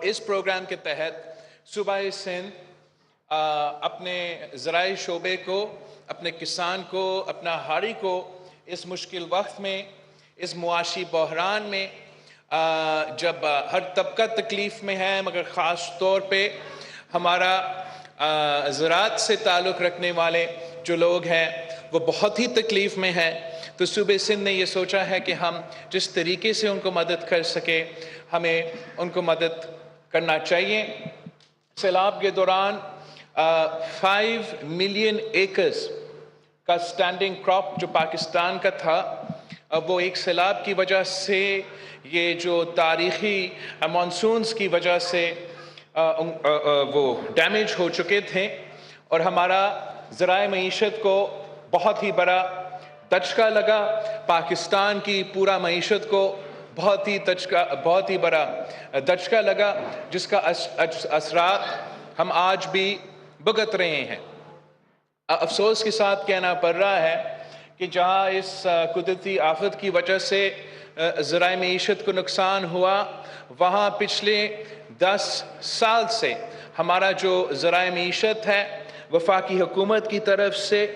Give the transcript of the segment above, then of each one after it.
اس programme کے تحت صوبہ سندھ اپنے زرعی شعبے کو، اپنے کسان کو، اپنا ہاری کو اس مشکل وقت میں، اس معاشی بحران میں جب ہر طبقہ تکلیف میں ہے، مگر خاص طور پہ ہمارا زراعت سے تعلق رکھنے والے جو لوگ ہیں وہ بہت ہی تکلیف میں ہیں، تو صوبہ سندھ نے یہ سوچا ہے کہ ہم جس طریقے سے ان کو مدد کر سکے ہمیں ان کو مدد کرنا چاہیے۔ سیلاب کے دوران 5 ملین ایکرز کا سٹینڈنگ کراپ جو پاکستان کا تھا، وہ ایک سیلاب کی وجہ سے، یہ جو تاریخی مانسونز کی وجہ سے وہ ڈیمیج ہو چکے تھے، اور ہمارا ذرائع معیشت کو بہت ہی بڑا دھچکا لگا۔ پاکستان کی پورا معیشت کو بہت ہی بڑا دھچکا لگا، جس کا اثرات ہم آج بھی بھگت رہے ہیں۔ افسوس کے ساتھ کہنا پڑ رہا ہے کہ جہاں اس قدرتی آفت کی وجہ سے ذرائع معیشت کو نقصان ہوا، وہاں پچھلے 10 سال سے ہمارا جو ذرائع معیشت ہے وفاقی حکومت کی طرف سے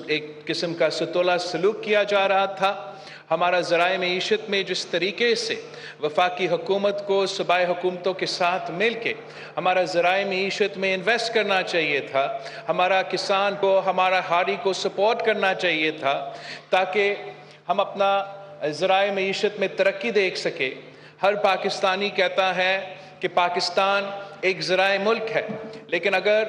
ایک قسم کا ستولہ سلوک کیا جا رہا تھا۔ ہمارا ذرائع معیشت میں جس طریقے سے وفاقی حکومت کو صوبائی حکومتوں کے ساتھ مل کے ہمارا ذرائع معیشت میں انویسٹ کرنا چاہیے تھا، ہمارا کسان کو، ہمارا ہاری کو سپورٹ کرنا چاہیے تھا، تاکہ ہم اپنا ذرائع معیشت میں ترقی دیکھ سکے۔ ہر پاکستانی کہتا ہے کہ پاکستان ایک زرعی ملک ہے، لیکن اگر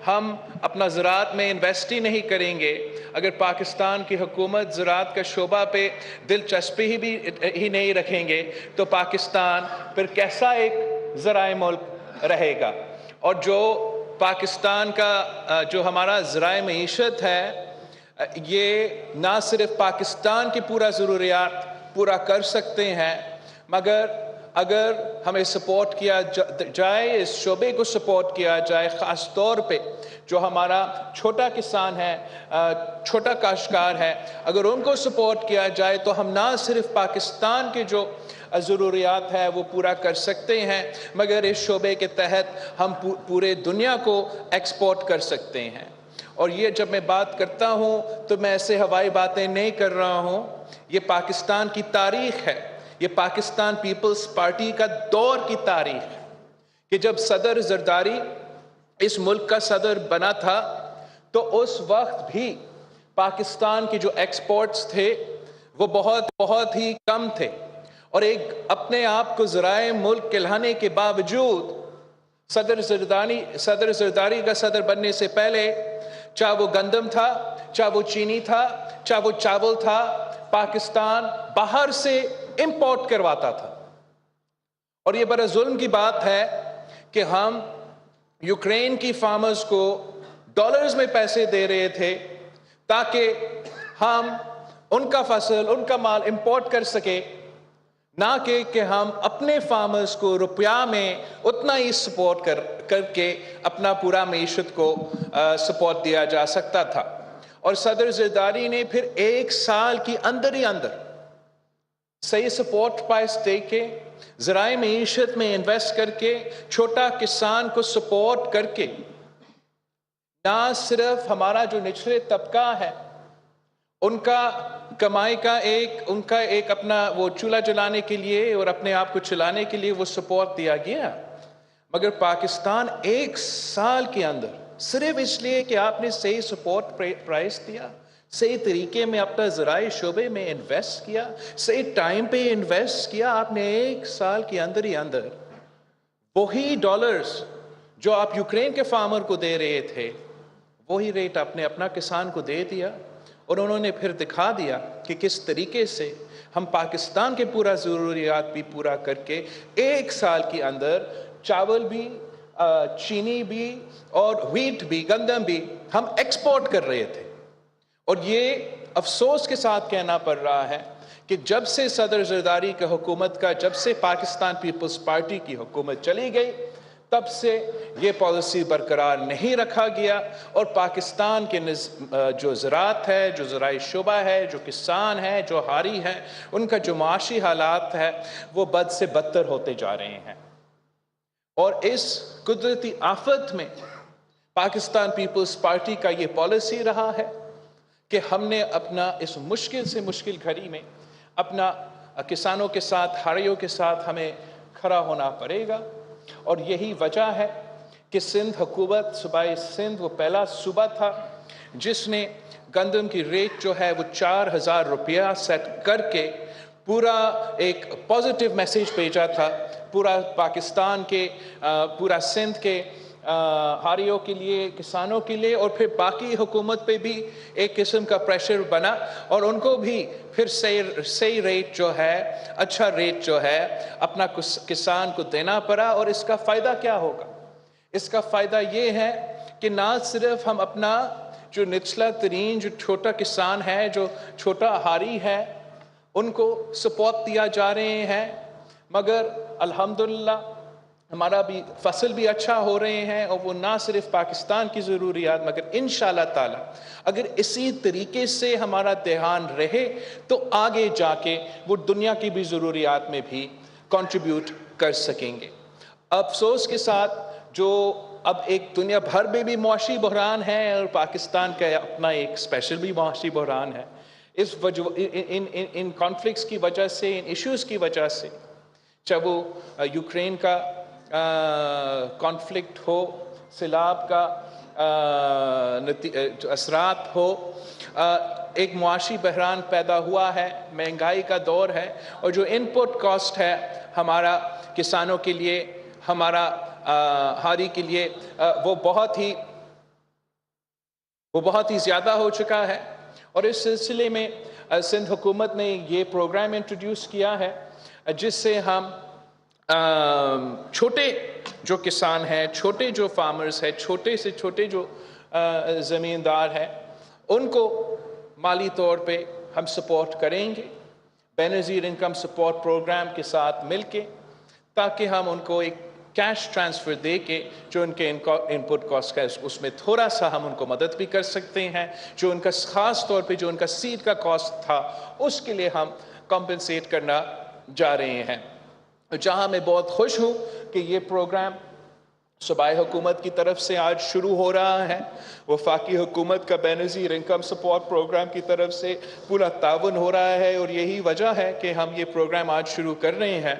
ہم اپنا زراعت میں انویسٹ ہی نہیں کریں گے، اگر پاکستان کی حکومت زراعت کا شعبہ پہ دلچسپی ہی نہیں رکھیں گے، تو پاکستان پھر کیسا ایک زرعی ملک رہے گا؟ اور جو پاکستان کا جو ہمارا زرعی معیشت ہے، یہ نہ صرف پاکستان کی پورا ضروریات پورا کر سکتے ہیں، مگر اگر ہمیں سپورٹ کیا جائے، اس شعبے کو سپورٹ کیا جائے، خاص طور پہ جو ہمارا چھوٹا کسان ہے، چھوٹا کاشتکار ہے، اگر ان کو سپورٹ کیا جائے تو ہم نہ صرف پاکستان کے جو ضروریات ہے وہ پورا کر سکتے ہیں، مگر اس شعبے کے تحت ہم پورے دنیا کو ایکسپورٹ کر سکتے ہیں۔ اور یہ جب میں بات کرتا ہوں تو میں ایسے ہوائی باتیں نہیں کر رہا ہوں، یہ پاکستان کی تاریخ ہے، یہ پاکستان پیپلز پارٹی کا دور کی تاریخ ہے کہ جب صدر زرداری اس ملک کا صدر بنا تھا تو اس وقت بھی پاکستان کی جو ایکسپورٹس تھے وہ بہت ہی کم تھے، اور ایک اپنے آپ کو ذرائع ملک کہلانے کے باوجود صدر زرداری کا صدر بننے سے پہلے، چاہے وہ گندم تھا، چاہے وہ چینی تھا، چاہے وہ چاول تھا، پاکستان باہر سے امپورٹ کرواتا تھا۔ اور یہ بڑا ظلم کی بات ہے کہ ہم یوکرین کی فارمرز کو ڈالرز میں پیسے دے رہے تھے تاکہ ہم ان کا فصل، ان کا مال امپورٹ کر سکے، نہ کہ ہم اپنے فارمرز کو روپیہ میں اتنا ہی سپورٹ کر کے اپنا پورا معیشت کو سپورٹ دیا جا سکتا تھا۔ اور صدر زرداری نے پھر 1 سال کی اندر ہی اندر صحیح سپورٹ پرائس دے کے، ذرائع معیشت میں انویسٹ کر کے، چھوٹا کسان کو سپورٹ کر کے، نہ صرف ہمارا جو نچلے طبقہ ہے ان کا کمائی کا ایک اپنا وہ چولہا جلانے کے لیے اور اپنے آپ کو چلانے کے لیے وہ سپورٹ دیا گیا، مگر پاکستان 1 سال کے اندر صرف اس لیے کہ آپ نے صحیح سپورٹ پرائس دیا، صحیح طریقے میں اپنا زرعی شعبے میں انویسٹ کیا، صحیح ٹائم پہ انویسٹ کیا، آپ نے 1 سال کے اندر ہی اندر وہی ڈالرز جو آپ یوکرین کے فارمر کو دے رہے تھے، وہی ریٹ آپ نے اپنا کسان کو دے دیا، اور انہوں نے پھر دکھا دیا کہ کس طریقے سے ہم پاکستان کے پورا ضروریات بھی پورا کر کے 1 سال کے اندر چاول بھی، چینی بھی اور ویٹ بھی، گندم بھی ہم ایکسپورٹ کر رہے تھے۔ اور یہ افسوس کے ساتھ کہنا پڑ رہا ہے کہ جب سے صدر زرداری کی حکومت کا، جب سے پاکستان پیپلز پارٹی کی حکومت چلی گئی، تب سے یہ پالیسی برقرار نہیں رکھا گیا، اور پاکستان کے جو زراعت ہے، جو زرعی شعبہ ہے، جو کسان ہے، جو ہاری ہے، ان کا جو معاشی حالات ہے وہ بد سے بدتر ہوتے جا رہے ہیں۔ اور اس قدرتی آفت میں پاکستان پیپلز پارٹی کا یہ پالیسی رہا ہے کہ ہم نے اپنا اس مشکل سے مشکل گھڑی میں اپنا کسانوں کے ساتھ، ہاڑیوں کے ساتھ ہمیں کھڑا ہونا پڑے گا. اور یہی وجہ ہے کہ سندھ حکومت، صوبہ سندھ وہ پہلا صوبہ تھا جس نے گندم کی ریٹ جو ہے وہ 4,000 روپیہ سیٹ کر کے پورا ایک پازیٹیو میسیج بھیجا تھا پورا پاکستان کے، پورا سندھ کے ہاریوں کے لیے، کسانوں کے لیے، اور پھر باقی حکومت پہ بھی ایک قسم کا پریشر بنا اور ان کو بھی پھر صحیح ریٹ جو ہے، اچھا ریٹ جو ہے اپنا کسان کو دینا پڑا. اور اس کا فائدہ کیا ہوگا؟ اس کا فائدہ یہ ہے کہ نہ صرف ہم اپنا جو نچلا ترین جو چھوٹا کسان ہے، جو چھوٹا ہاری ہے، ان کو سپورٹ دیا جا رہے ہیں، مگر الحمدللہ ہمارا بھی فصل بھی اچھا ہو رہے ہیں. اور وہ نہ صرف پاکستان کی ضروریات مگر انشاءاللہ تعالی اگر اسی طریقے سے ہمارا دھیان رہے تو آگے جا کے وہ دنیا کی بھی ضروریات میں بھی کنٹریبیوٹ کر سکیں گے. افسوس کے ساتھ جو اب ایک دنیا بھر میں بھی معاشی بحران ہے اور پاکستان کا اپنا ایک اسپیشل بھی معاشی بحران ہے، اس وجہ ان کانفلکٹس کی وجہ سے، ان ایشوز کی وجہ سے، چاہے وہ یوکرین کا کانفلکٹ ہو، سیلاب کا اثرات ہو، ایک معاشی بحران پیدا ہوا ہے، مہنگائی کا دور ہے، اور جو ان پٹ کاسٹ ہے ہمارا کسانوں کے لیے، ہمارا ہاری کے لیے، وہ بہت ہی زیادہ ہو چکا ہے. اور اس سلسلے میں سندھ حکومت نے یہ پروگرام انٹروڈیوس کیا ہے جس سے ہم چھوٹے جو کسان ہیں، چھوٹے جو فارمرز ہیں، چھوٹے سے چھوٹے جو زمیندار ہیں، ان کو مالی طور پہ ہم سپورٹ کریں گے بے نظیر انکم سپورٹ پروگرام کے ساتھ مل کے، تاکہ ہم ان کو ایک کیش ٹرانسفر دے کے جو ان کے ان پٹ کاسٹ کا اس میں تھوڑا سا ہم ان کو مدد بھی کر سکتے ہیں. جو ان کا خاص طور پہ جو ان کا سیڈ کا کاسٹ تھا اس کے لیے ہم کمپنسیٹ کرنا جا رہے ہیں. جہاں میں بہت خوش ہوں کہ یہ پروگرام صوبائی حکومت کی طرف سے آج شروع ہو رہا ہے، وفاقی حکومت کا بے نظیر انکم سپورٹ پروگرام کی طرف سے پورا تعاون ہو رہا ہے، اور یہی وجہ ہے کہ ہم یہ پروگرام آج شروع کر رہے ہیں.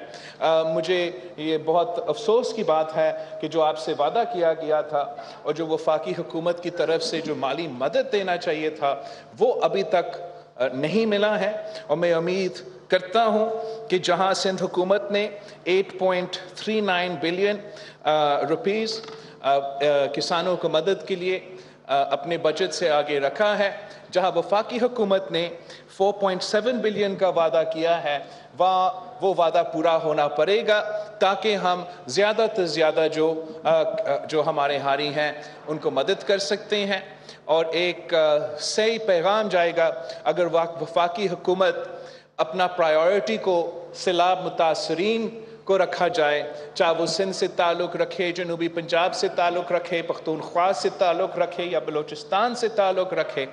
مجھے یہ بہت افسوس کی بات ہے کہ جو آپ سے وعدہ کیا گیا تھا اور جو وفاقی حکومت کی طرف سے جو مالی مدد دینا چاہیے تھا وہ ابھی تک نہیں ملا ہے. اور میں امید کرتا ہوں کہ جہاں سندھ حکومت نے 8.39 بلین روپیز کسانوں کو مدد کے لیے اپنے بجٹ سے آگے رکھا ہے، جہاں وفاقی حکومت نے 4.7 بلین کا وعدہ کیا ہے، وہ وعدہ پورا ہونا پڑے گا تاکہ ہم زیادہ سے زیادہ جو ہمارے ہاری ہیں ان کو مدد کر سکتے ہیں. اور ایک صحیح پیغام جائے گا اگر وفاقی حکومت اپنا پرائیورٹی کو سیلاب متاثرین کو رکھا جائے، چاہے وہ سندھ سے تعلق رکھے، جنوبی پنجاب سے تعلق رکھے، پختونخوا سے تعلق رکھے یا بلوچستان سے تعلق رکھے.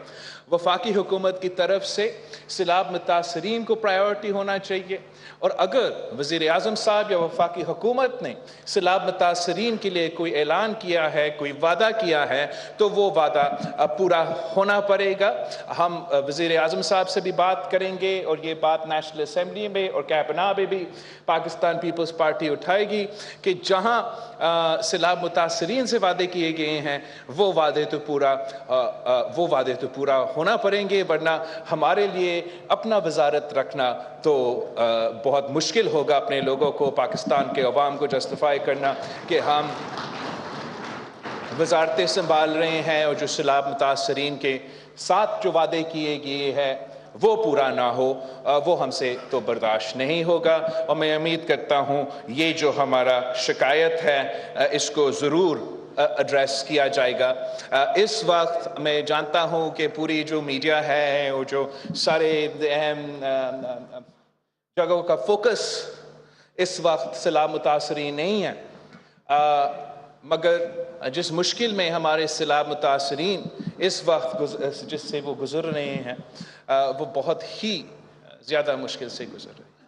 وفاقی حکومت کی طرف سے سیلاب متاثرین کو پرائیورٹی ہونا چاہیے. اور اگر وزیر اعظم صاحب یا وفاقی حکومت نے سیلاب متاثرین کے لیے کوئی اعلان کیا ہے، کوئی وعدہ کیا ہے، تو وہ وعدہ پورا ہونا پڑے گا. ہم وزیر اعظم صاحب سے بھی بات کریں گے اور یہ بات نیشنل اسمبلی میں اور کیبنہ میں بھی پاکستان پیپلز پارٹی اٹھائے گی کہ جہاں سیلاب متاثرین سے وعدے کیے گئے ہیں وہ وعدے تو پورا ہونا پڑیں گے، ورنہ ہمارے لیے اپنا وزارت رکھنا تو بہت مشکل ہوگا. اپنے لوگوں کو، پاکستان کے عوام کو جسٹیفائی کرنا کہ ہم وزارتیں سنبھال رہے ہیں اور جو سیلاب متاثرین کے ساتھ جو وعدے کیے گئے ہیں وہ پورا نہ ہو، وہ ہم سے تو برداشت نہیں ہوگا. اور میں امید کرتا ہوں یہ جو ہمارا شکایت ہے اس کو ضرور ایڈریس کیا جائے گا. اس وقت میں جانتا ہوں کہ پوری جو میڈیا ہے اور جو سارے اہم جگہوں کا فوکس اس وقت سیلاب متاثرین نہیں ہے، مگر جس مشکل میں ہمارے سیلاب متاثرین اس وقت جس سے وہ گزر رہے ہیں وہ بہت ہی زیادہ مشکل سے گزر رہے ہیں.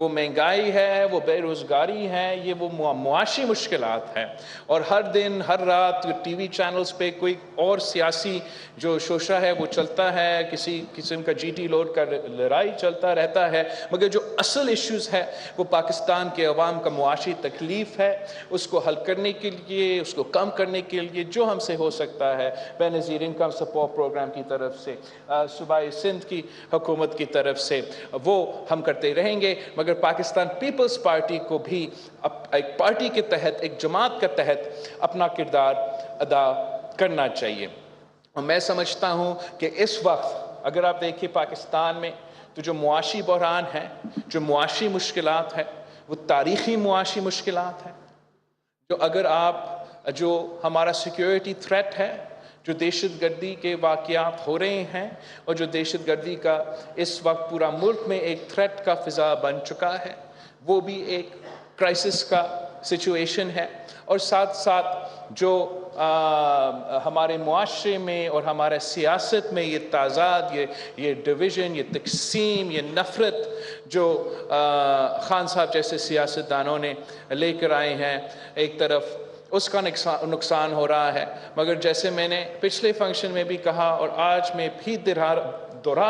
وہ مہنگائی ہے، وہ بے روزگاری ہے، یہ وہ معاشی مشکلات ہیں۔ اور ہر دن ہر رات ٹی وی چینلز پہ کوئی اور سیاسی جو شوشہ ہے وہ چلتا ہے، کسی قسم کا جی ٹی لوڈ کا لڑائی چلتا رہتا ہے، مگر جو اصل ایشوز ہے وہ پاکستان کے عوام کا معاشی تکلیف ہے، اس کو حل کرنے کے لیے، اس کو کم کرنے کے لیے جو ہم سے ہو سکتا ہے بے نظیر انکم سپورٹ پروگرام کی طرف سے، صوبائی سندھ کی حکومت کی طرف سے، وہ ہم کرتے رہیں گے۔ مگر پاکستان پیپلز پارٹی کو بھی ایک پارٹی کے تحت، ایک جماعت کے تحت اپنا کردار ادا کرنا چاہیے۔ اور میں سمجھتا ہوں کہ اس وقت اگر آپ دیکھیں پاکستان میں تو جو معاشی بحران ہے، جو معاشی مشکلات ہے، وہ تاریخی معاشی مشکلات ہیں، جو اگر آپ جو ہمارا سیکیورٹی تھریٹ ہے، جو دہشت گردی کے واقعات ہو رہے ہیں، اور جو دہشت گردی کا اس وقت پورا ملک میں ایک تھریٹ کا فضا بن چکا ہے، وہ بھی ایک کرائسس کا سچویشن ہے۔ اور ساتھ ساتھ جو ہمارے معاشرے میں اور ہمارے سیاست میں یہ تضاد، یہ ڈویژن، یہ تقسیم، یہ نفرت جو خان صاحب جیسے سیاستدانوں نے لے کر آئے ہیں، ایک طرف اس کا نقصان ہو رہا ہے۔ مگر جیسے میں نے پچھلے فنکشن میں بھی کہا اور آج میں بھی دہرا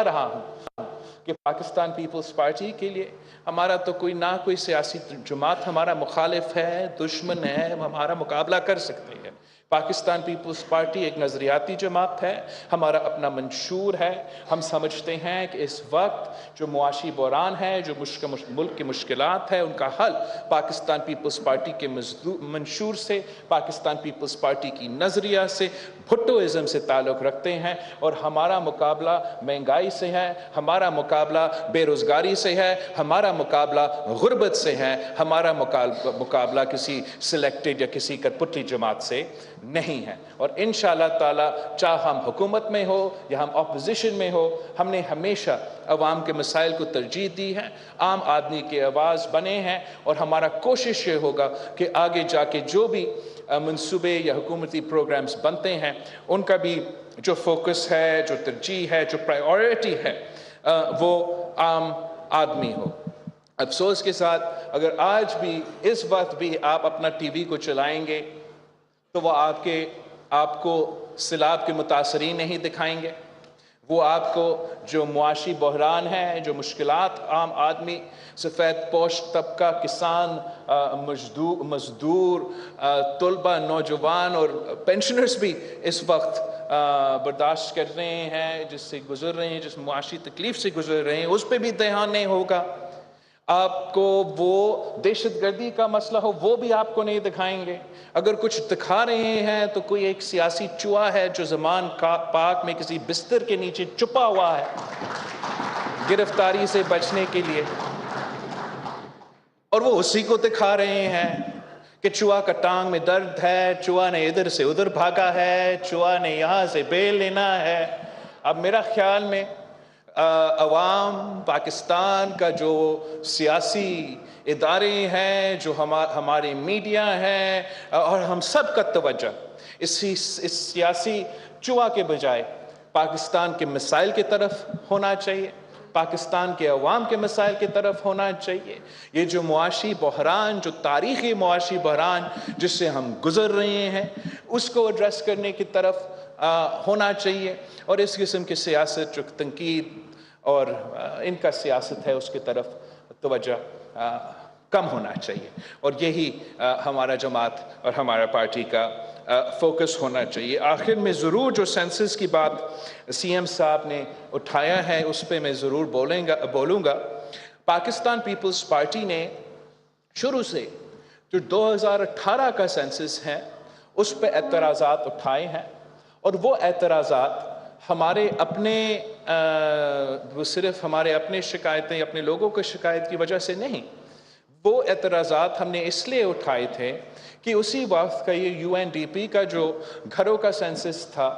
رہا ہوں کہ پاکستان پیپلز پارٹی کے لیے ہمارا تو کوئی سیاسی جماعت ہمارا مخالف ہے، دشمن ہے، ہمارا مقابلہ کر سکتے ہیں۔ پاکستان پیپلز پارٹی ایک نظریاتی جماعت ہے، ہمارا اپنا منشور ہے۔ ہم سمجھتے ہیں کہ اس وقت جو معاشی بحران ہے، جو ملک کی مشکلات ہے، ان کا حل پاکستان پیپلز پارٹی کے منشور سے، پاکستان پیپلز پارٹی کی نظریہ سے، بھٹوازم سے تعلق رکھتے ہیں۔ اور ہمارا مقابلہ مہنگائی سے ہے، ہمارا مقابلہ بے روزگاری سے ہے، ہمارا مقابلہ غربت سے ہے، ہمارا مقابلہ کسی سلیکٹڈ یا کسی کٹپٹی جماعت سے نہیں ہے۔ اور انشاءاللہ تعالی چاہے ہم حکومت میں ہو یا ہم اپوزیشن میں ہو، ہم نے ہمیشہ عوام کے مسائل کو ترجیح دی ہے، عام آدمی کی آواز بنے ہیں، اور ہمارا کوشش یہ ہوگا کہ آگے جا کے جو بھی منصوبے یا حکومتی پروگرامز بنتے ہیں ان کا بھی جو فوکس ہے، جو ترجیح ہے، جو پرائیورٹی ہے، وہ عام آدمی ہو۔ افسوس کے ساتھ اگر آج بھی اس وقت بھی آپ اپنا ٹی وی کو چلائیں گے تو وہ آپ کو سیلاب کے متاثرین نہیں دکھائیں گے، وہ آپ کو جو معاشی بحران ہے، جو مشکلات عام آدمی، سفید پوش طبقہ، کسان، مزدور، طلبہ، نوجوان اور پینشنرز بھی اس وقت برداشت کر رہے ہیں، جس سے گزر رہے ہیں، جس معاشی تکلیف سے گزر رہے ہیں، اس پہ بھی دھیان نہیں ہوگا۔ آپ کو وہ دہشت گردی کا مسئلہ ہو وہ بھی آپ کو نہیں دکھائیں گے۔ اگر کچھ دکھا رہے ہیں تو کوئی ایک سیاسی چوہا ہے جو زمان پاک میں کسی بستر کے نیچے چھپا ہوا ہے گرفتاری سے بچنے کے لیے، اور وہ اسی کو دکھا رہے ہیں کہ چوہا کا ٹانگ میں درد ہے، چوہا نے ادھر سے ادھر بھاگا ہے، چوہا نے یہاں سے بیل لینا ہے۔ اب میرا خیال میں عوام پاکستان کا جو سیاسی ادارے ہیں، جو ہماری میڈیا ہے، اور ہم سب کا توجہ اس سیاسی چوہا کے بجائے پاکستان کے مسائل کی طرف ہونا چاہیے، پاکستان کے عوام کے مسائل کی طرف ہونا چاہیے۔ یہ جو معاشی بحران، جو تاریخی معاشی بحران جس سے ہم گزر رہے ہیں، اس کو ایڈریس کرنے کی طرف ہونا چاہیے، اور اس قسم کی سیاست جو تنقید اور ان کا سیاست ہے اس کی طرف توجہ کم ہونا چاہیے، اور یہی ہمارا جماعت اور ہمارا پارٹی کا فوکس ہونا چاہیے۔ آخر میں ضرور جو سینسس کی بات سی ایم صاحب نے اٹھایا ہے اس پہ میں ضرور بولوں گا۔ پاکستان پیپلز پارٹی نے شروع سے جو 2018 کا سینسس ہے اس پہ اعتراضات اٹھائے ہیں، اور وہ اعتراضات ہمارے اپنے وہ صرف ہمارے اپنے شکایتیں، اپنے لوگوں کی شکایت کی وجہ سے نہیں، وہ اعتراضات ہم نے اس لیے اٹھائے تھے کہ اسی وقت کا یہ یو این ڈی پی کا جو گھروں کا سینسس تھا،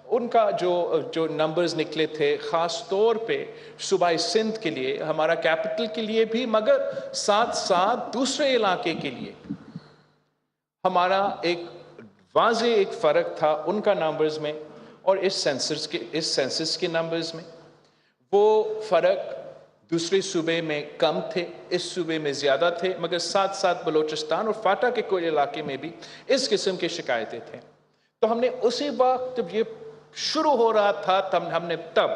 ان کا جو نمبرز نکلے تھے، خاص طور پہ صوبائی سندھ کے لیے، ہمارا کیپٹل کے لیے بھی، مگر ساتھ ساتھ دوسرے علاقے کے لیے ہمارا ایک واضح ایک فرق تھا ان کا نمبرز میں اور اس سینسس کے نمبرز میں۔ وہ فرق دوسرے صوبے میں کم تھے، اس صوبے میں زیادہ تھے، مگر ساتھ ساتھ بلوچستان اور فاٹا کے کوئی علاقے میں بھی اس قسم کی شکایتیں تھیں۔ تو ہم نے اسی وقت جب یہ شروع ہو رہا تھا ہم نے تب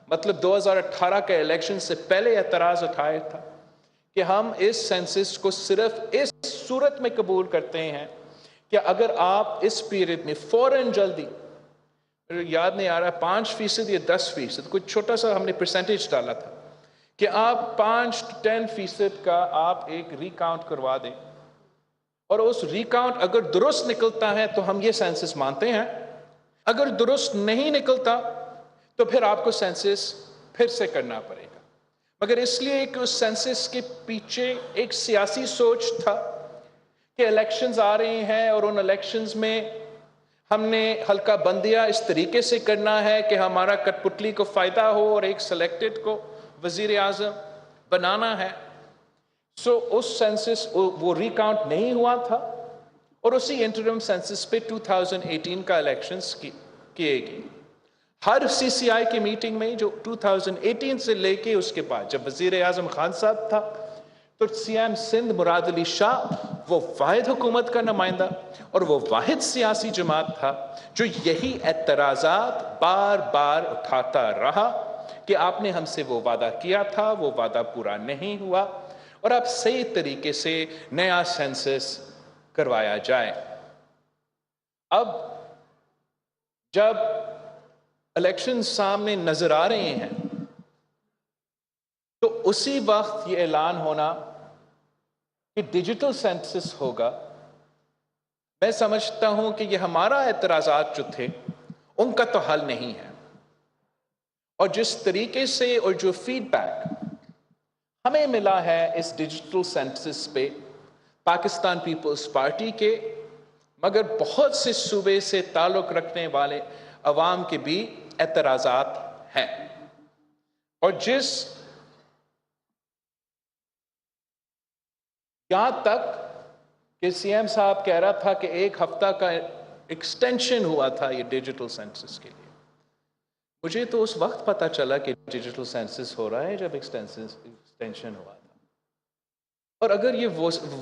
مطلب 2018 کے الیکشن سے پہلے اعتراض اٹھایا تھا کہ ہم اس سینسس کو صرف اس صورت میں قبول کرتے ہیں کہ اگر آپ اس پیریڈ میں فوراً جلدی، یاد نہیں آ رہا 5% یا 10%، کچھ چھوٹا سا ہم نے پرسنٹیج ڈالا تھا کہ آپ 5-10% کا آپ ایک ریکاؤنٹ کروا دیں، اور اس ریکاؤنٹ اگر درست نکلتا ہے تو ہم یہ سینسس مانتے ہیں، اگر درست نہیں نکلتا تو پھر آپ کو سینسس پھر سے کرنا پڑے گا۔ مگر اس لیے کہ اس سینسس کے پیچھے ایک سیاسی سوچ تھا کہ الیکشنز آ رہے ہیں اور ان الیکشنز میں ہم نے حلقہ بندیاں اس طریقے سے کرنا ہے کہ ہمارا کٹ پتلی کو فائدہ ہو اور ایک سلیکٹڈ کو وزیر اعظم بنانا ہے۔ سو اس سینسس وہ ریکاؤنٹ نہیں ہوا تھا، اور اسی انٹرم سینسس پہ 2018 کا الیکشنز کیے گئے۔ ہر سی سی آئی کی میٹنگ میں جو 2018 سے لے کے اس کے بعد جب وزیر اعظم خان صاحب تھا تو سی ایم سندھ مراد علی شاہ وہ واحد حکومت کا نمائندہ اور وہ واحد سیاسی جماعت تھا جو یہی اعتراضات بار بار اٹھاتا رہا کہ آپ نے ہم سے وہ وعدہ کیا تھا، وہ وعدہ پورا نہیں ہوا، اور اب صحیح طریقے سے نیا سینسس کروایا جائے۔ اب جب الیکشن سامنے نظر آ رہے ہیں تو اسی وقت یہ اعلان ہونا کہ ڈیجیٹل سینسس ہوگا، میں سمجھتا ہوں کہ یہ ہمارا اعتراضات جو تھے ان کا تو حل نہیں ہے، اور جس طریقے سے اور جو فیڈ بیک ہمیں ملا ہے اس ڈیجیٹل سینسس پہ پاکستان پیپلز پارٹی کے، مگر بہت سے صوبے سے تعلق رکھنے والے عوام کے بھی اعتراضات ہیں، اور جس یہاں تک کہ سی ایم صاحب کہہ رہا تھا کہ 1 ہفتہ کا ایکسٹینشن ہوا تھا یہ ڈیجیٹل سینسس کے لیے۔ مجھے تو اس وقت پتا چلا کہ ڈیجیٹل سینسس ہو رہا ہے جب ایکسٹینشن ہوا تھا، اور اگر یہ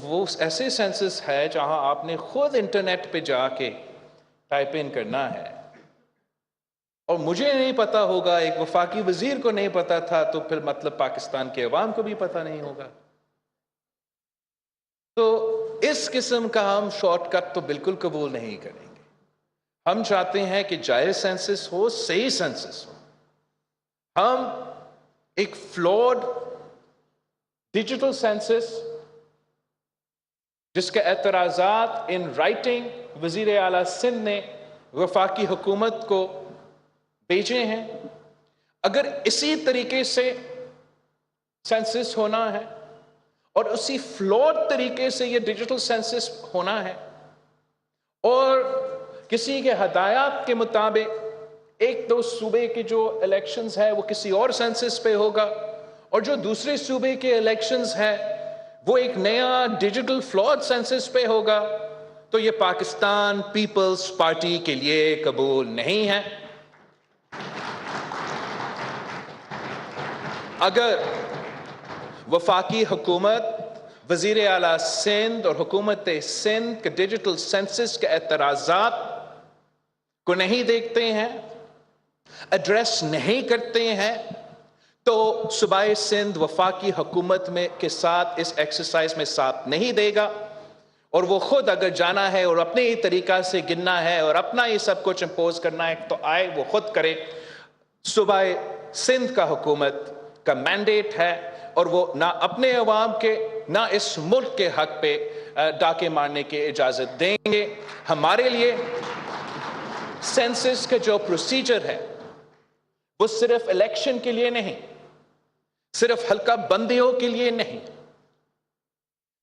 وہ ایسے سینسس ہے جہاں آپ نے خود انٹرنیٹ پہ جا کے ٹائپ ان کرنا ہے، اور مجھے نہیں پتا ہوگا، ایک وفاقی وزیر کو نہیں پتا تھا، تو پھر مطلب پاکستان کے عوام کو بھی پتا نہیں ہوگا۔ تو اس قسم کا ہم شارٹ کٹ تو بالکل قبول نہیں کریں گے۔ ہم چاہتے ہیں کہ جائز سینسس ہو، صحیح سینسس ہو۔ ہم ایک فلوڈ ڈیجیٹل سینسس جس کے اعتراضات ان رائٹنگ وزیر اعلیٰ سندھ نے وفاقی حکومت کو بھیجے ہیں، اگر اسی طریقے سے سینسس ہونا ہے اور اسی فلوڈ طریقے سے یہ ڈیجیٹل سینسس ہونا ہے، اور کسی کے ہدایات کے مطابق ایک دو صوبے کے جو الیکشنز ہے وہ کسی اور سینسس پہ ہوگا، اور جو دوسرے صوبے کے الیکشنز ہے وہ ایک نیا ڈیجیٹل فلوڈ سینسس پہ ہوگا، تو یہ پاکستان پیپلز پارٹی کے لیے قبول نہیں ہے۔ اگر وفاقی حکومت، وزیر اعلیٰ سندھ اور حکومت سندھ کے ڈیجیٹل سینسس کے اعتراضات کو نہیں دیکھتے ہیں، ایڈریس نہیں کرتے ہیں، تو صوبائی سندھ وفاقی حکومت کے ساتھ اس ایکسرسائز میں ساتھ نہیں دے گا، اور وہ خود اگر جانا ہے اور اپنے ہی طریقہ سے گننا ہے اور اپنا ہی سب کچھ امپوز کرنا ہے تو آئے وہ خود کرے۔ صوبائی سندھ کا حکومت کا مینڈیٹ ہے، اور وہ نہ اپنے عوام کے نہ اس ملک کے حق پہ ڈاکے مارنے کی اجازت دیں گے۔ ہمارے لیے سینسس کا جو پروسیجر ہے وہ صرف الیکشن کے لیے نہیں، صرف حلقہ بندیوں کے لیے نہیں،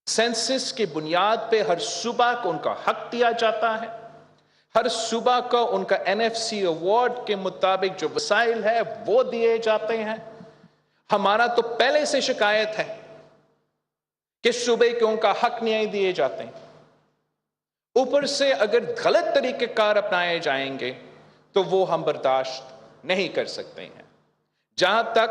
سینسس کی بنیاد پہ ہر صوبہ کو ان کا حق دیا جاتا ہے، ہر صوبہ کو ان کا NFC ایوارڈ کے مطابق جو وسائل ہے وہ دیے جاتے ہیں۔ ہمارا تو پہلے سے شکایت ہے کہ صوبے کے ان کا حق نہیں دیے جاتے، اوپر سے اگر غلط طریقہ کار اپنائے جائیں گے تو وہ ہم برداشت نہیں کر سکتے ہیں۔ جہاں تک